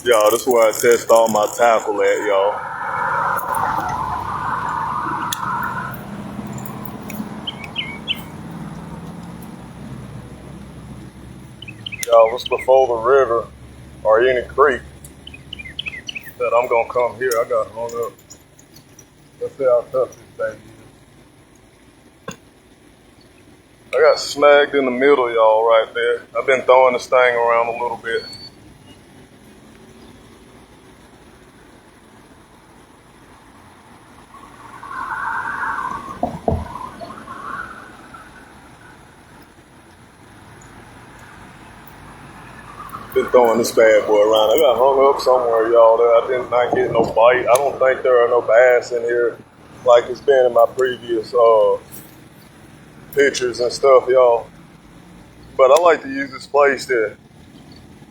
Y'all, this is where I test all my tackle at, y'all. Y'all, it's before the river or any creek that I'm gonna come here. I got hung up. Let's see how tough this thing is. I got snagged in the middle, y'all, right there. I've been throwing this thing around a little bit. Been throwing this bad boy around. I got hung up somewhere, y'all. That I did not get no bite. I don't think there are no bass in here like it's been in my previous pictures and stuff, y'all. But I like to use this place to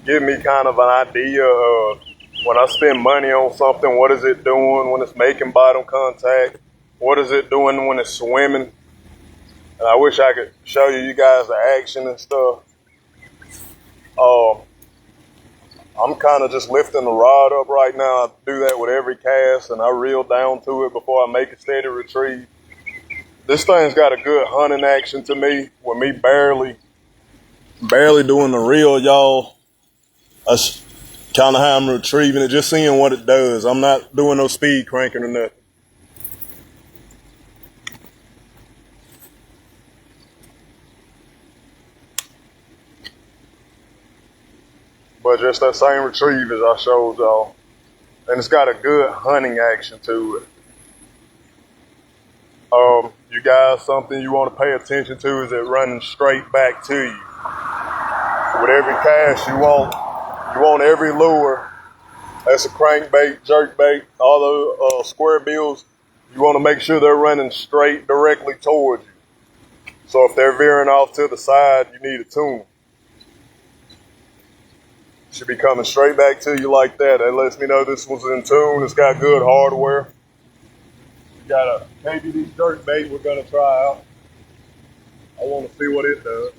give me kind of an idea of when I spend money on something, what is it doing when it's making bottom contact? What is it doing when it's swimming? And I wish I could show you guys the action and stuff. I'm kind of just lifting the rod up right now. I do that with every cast, and I reel down to it before I make a steady retrieve. This thing's got a good hunting action to me, with me barely doing the reel, y'all. That's kind of how I'm retrieving it, just seeing what it does. I'm not doing no speed cranking or nothing. But just that same retrieve as I showed y'all. And it's got a good hunting action to it. You guys, something you want to pay attention to is it running straight back to you. With every cast you want every lure. That's a crankbait, jerkbait, all those square bills. You want to make sure they're running straight directly towards you. So if they're veering off to the side, you need to tune them. Should be coming straight back to you like that. That lets me know this one's in tune. It's got good hardware. Got a KBD jerkbait we're gonna try out. I want to see what it does.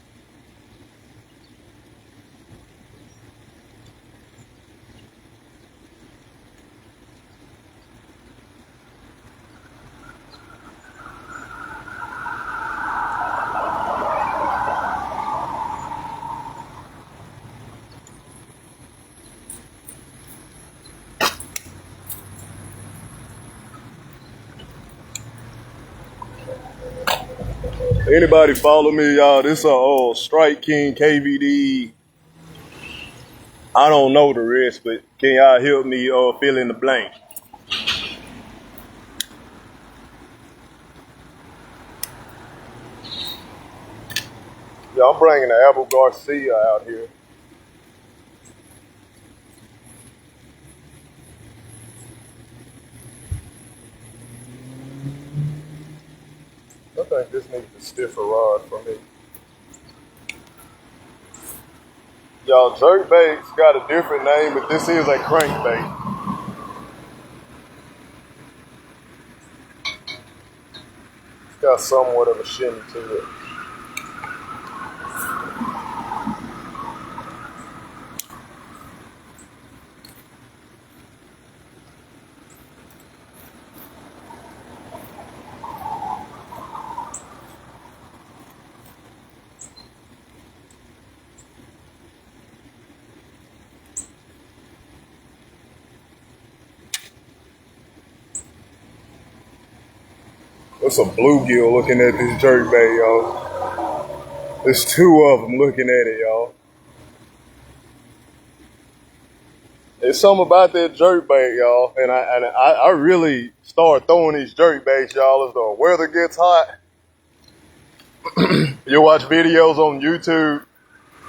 Anybody follow me, y'all? This a Strike King KVD. I don't know the rest, but can y'all help me fill in the blank? Yeah, I'm bringing the Abu Garcia out here. I think this needs a stiffer rod for me. Y'all, jerkbait's got a different name, but this is a crankbait. It's got somewhat of a shimmy to it. It's a bluegill looking at this jerkbait, y'all. There's two of them looking at it, y'all. There's something about that jerkbait, y'all, and I really start throwing these jerkbaits, y'all, as the weather gets hot. You watch videos on YouTube,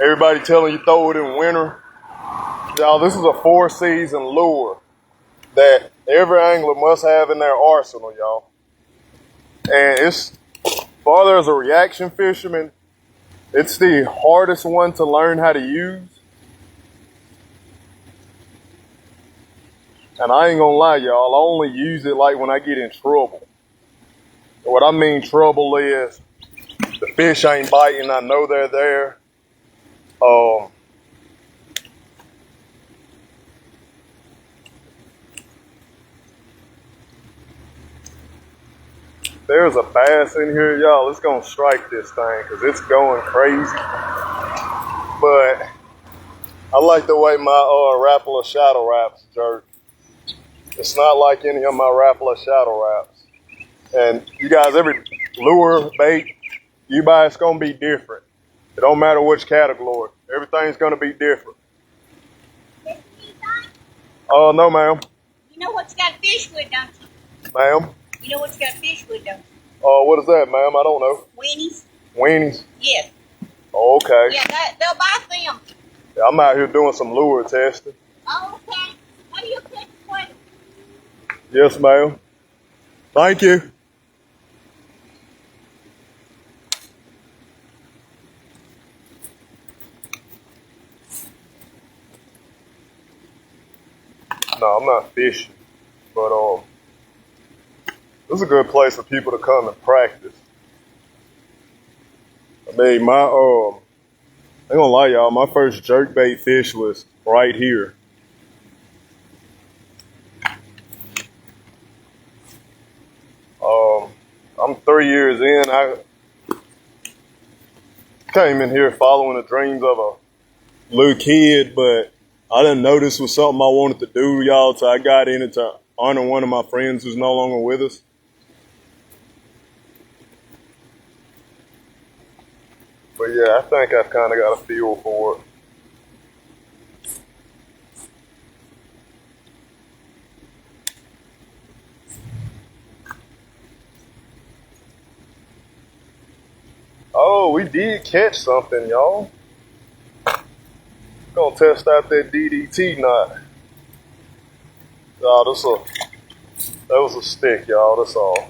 everybody telling you throw it in winter. Y'all, this is a 4-season lure that every angler must have in their arsenal, y'all. And it's, farther as a reaction fisherman, it's the hardest one to learn how to use. And I ain't gonna lie, y'all, I only use it like when I get in trouble. What I mean trouble is the fish ain't biting, I know they're there. There's a bass in here, y'all. It's gonna strike this thing because it's going crazy. But I like the way my Rapala shadow wraps jerk. It's not like any of my Rapala shadow wraps. And you guys, every lure, bait you buy, it's gonna be different. It don't matter which category. Everything's gonna be different. Oh, no, ma'am. You know what's got fish with, don't you? Ma'am? You know what's got fish with, don't you? Oh, what is that, ma'am? I don't know. Weenies? Weenies? Yes. Oh, okay. Yeah, they'll buy them. Yeah, I'm out here doing some lure testing. Oh, okay. How do you catch one? Yes, ma'am. Thank you. No, I'm not fishing, but this is a good place for people to come and practice. I mean, I ain't gonna lie, y'all, my first jerkbait fish was right here. I'm 3 years in. I came in here following the dreams of a little kid, but I didn't know this was something I wanted to do, y'all, so I got in it to honor one of my friends who's no longer with us. But yeah, I think I've kind of got a feel for it. Oh, we did catch something, y'all. Gonna test out that DDT knot. Y'all, that was a stick, y'all, that's all.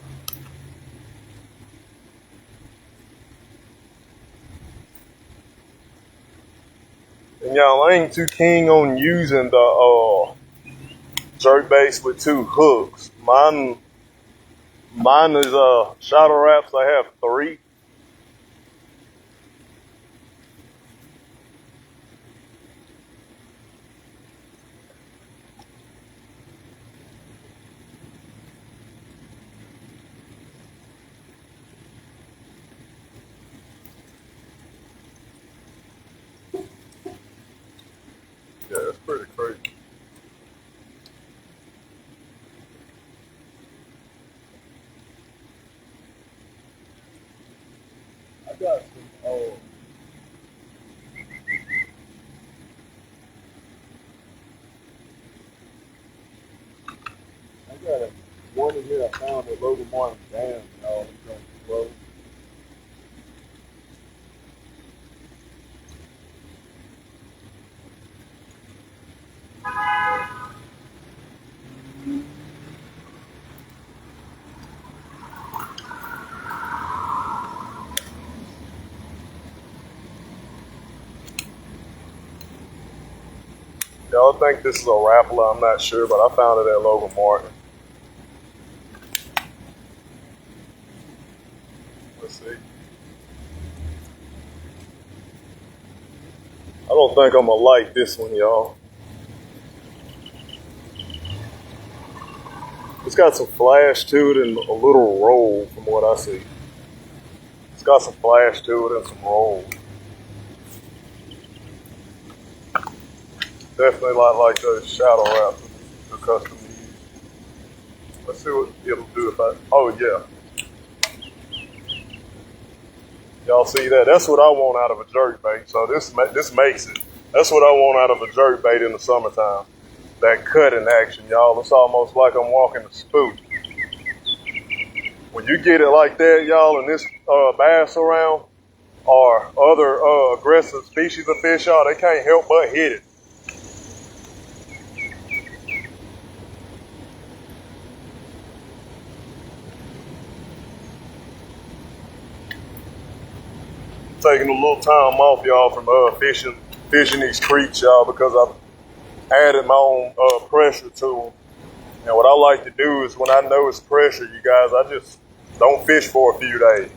And y'all, I ain't too keen on using the jerk baits with 2 hooks. Mine is shadow wraps. I have 3. Yeah, that's pretty crazy. I got some I got one in here I found at Logan Martin Dam, y'all. It's going to blow. Y'all think this is a Rapala? I'm not sure, but I found it at Logan Martin. Let's see. I don't think I'm gonna like this one, y'all. It's got some flash to it and a little roll from what I see. It's got some flash to it and some roll. Definitely not like those shadow wraps the custom use. Let's see what it'll do if oh yeah. Y'all see that? That's what I want out of a jerk bait. So this makes it. That's what I want out of a jerk bait in the summertime. That cutting action, y'all. It's almost like I'm walking a spook. When you get it like that, y'all, and this bass around or other aggressive species of fish, y'all, they can't help but hit it. Taking a little time off, y'all, from fishing these creeks, y'all, because I've added my own pressure to them. And what I like to do is when I know it's pressure, you guys, I just don't fish for a few days.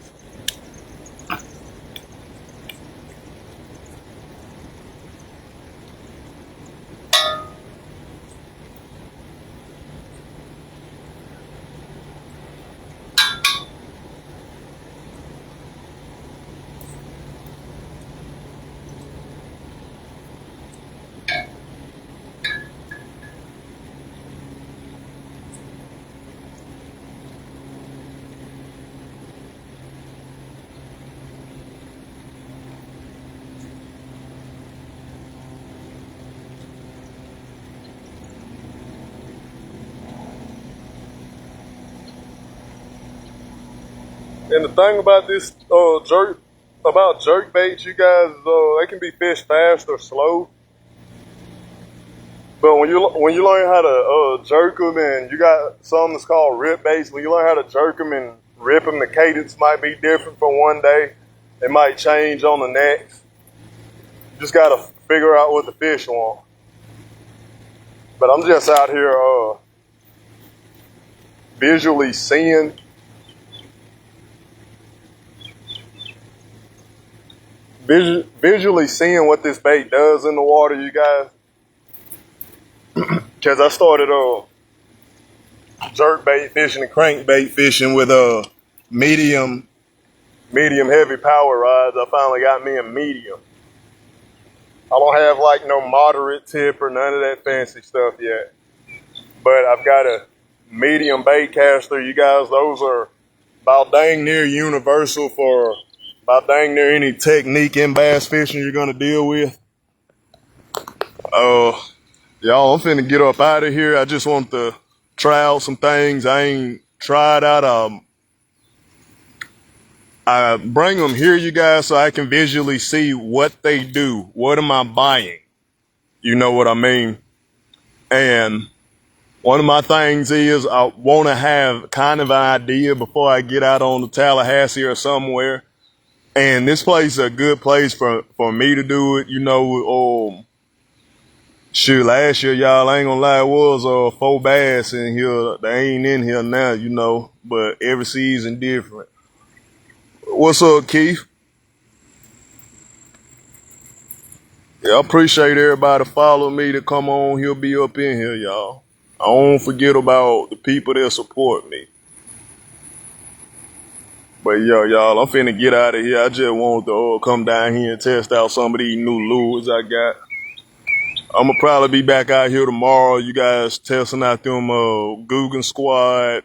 And the thing about this jerk baits, you guys, they can be fished fast or slow. But when you learn how to jerk them, and you got something that's called rip baits, when you learn how to jerk them and rip them, the cadence might be different from one day. It might change on the next. You just gotta figure out what the fish want. But I'm just out here visually seeing what this bait does in the water, you guys. Because I started jerk bait fishing and crankbait fishing with medium heavy power rods. I finally got me a medium. I don't have like no moderate tip or none of that fancy stuff yet. But I've got a medium bait caster, you guys. Those are about dang near universal for about dang near any technique in bass fishing you're gonna deal with. Y'all, I'm finna get up out of here. I just want to try out some things I ain't tried out. I bring them here, you guys, so I can visually see what they do. What am I buying? You know what I mean? And one of my things is I want to have kind of an idea before I get out on the Tallahassee or somewhere. And this place is a good place for me to do it. You know, shoot, last year, y'all, I ain't gonna lie, it was 4 bass in here. They ain't in here now, you know, but every season different. What's up, Keith? Yeah, I appreciate everybody following me to come on. He'll be up in here, y'all. I don't forget about the people that support me. But yo, y'all, I'm finna get out of here. I just want to come down here and test out some of these new lures I got. I'm gonna probably be back out here tomorrow. You guys testing out them Guggen Squad.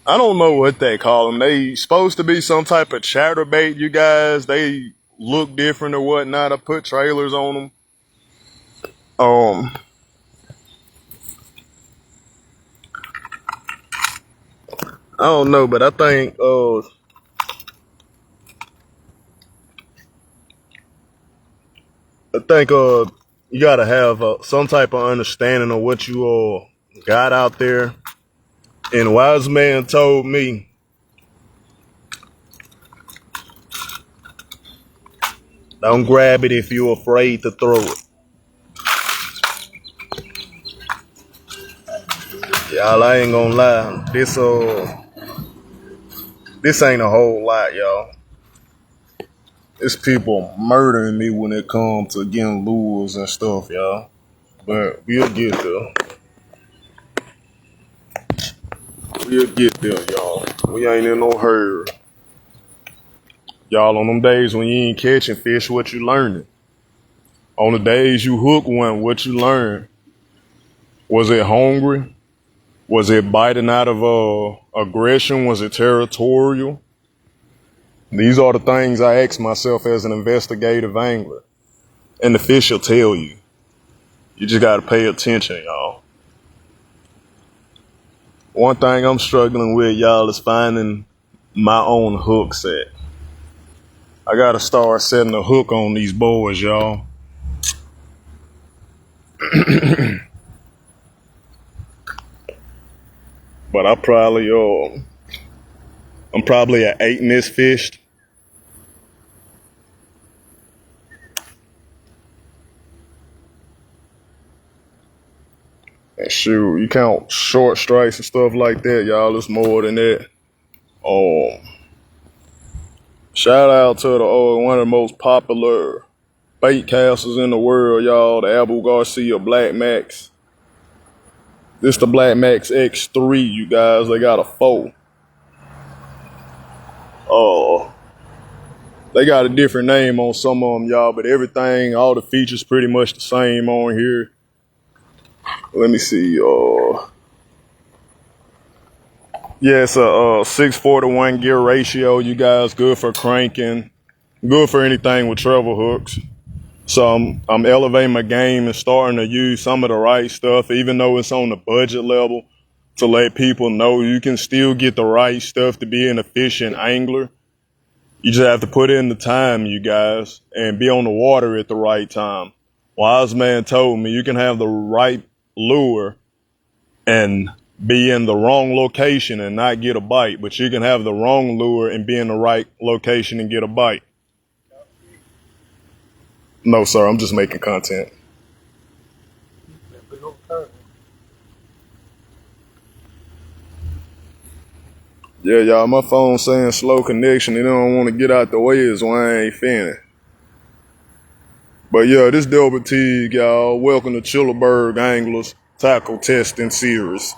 I don't know what they call them. They supposed to be some type of chatterbait, you guys. They look different or whatnot. I put trailers on them. I don't know, but I think you gotta have some type of understanding of what you all got out there. And a wise man told me, don't grab it if you're afraid to throw it. Y'all, I ain't gonna lie. This ain't a whole lot, y'all. It's people murdering me when it comes to getting lures and stuff, y'all. But we'll get there. We'll get there, y'all. We ain't in no hurry. Y'all, on them days when you ain't catching fish, what you learning? On the days you hook one, what you learn? Was it hungry? Was it biting out of aggression? Was it territorial? These are the things I ask myself as an investigative angler. And the fish will tell you. You just got to pay attention, y'all. One thing I'm struggling with, y'all, is finding my own hook set. I got to start setting a hook on these boys, y'all. But I'm probably at 8 in this fish. And shoot, you count short strikes and stuff like that, y'all, it's more than that. Shout out to one of the most popular bait casters in the world, y'all, the Abu Garcia Black Max. This the Black Max X3, you guys. They got a 4. They got a different name on some of them, y'all, but everything, all the features pretty much the same on here. Let me see. Yeah, it's a 6:4 gear ratio, you guys. Good for cranking. Good for anything with treble hooks. So I'm elevating my game and starting to use some of the right stuff, even though it's on the budget level. to let people know you can still get the right stuff to be an efficient angler. You just have to put in the time, you guys, and be on the water at the right time. Wise man told me you can have the right lure and be in the wrong location and not get a bite, but you can have the wrong lure and be in the right location and get a bite. No, sir, I'm just making content. Yeah, y'all, my phone saying slow connection and they don't want to get out the way is why I ain't finna. But yeah, this Delbert Teague, y'all. Welcome to Childarsburg Anglers Tackle Testing Series.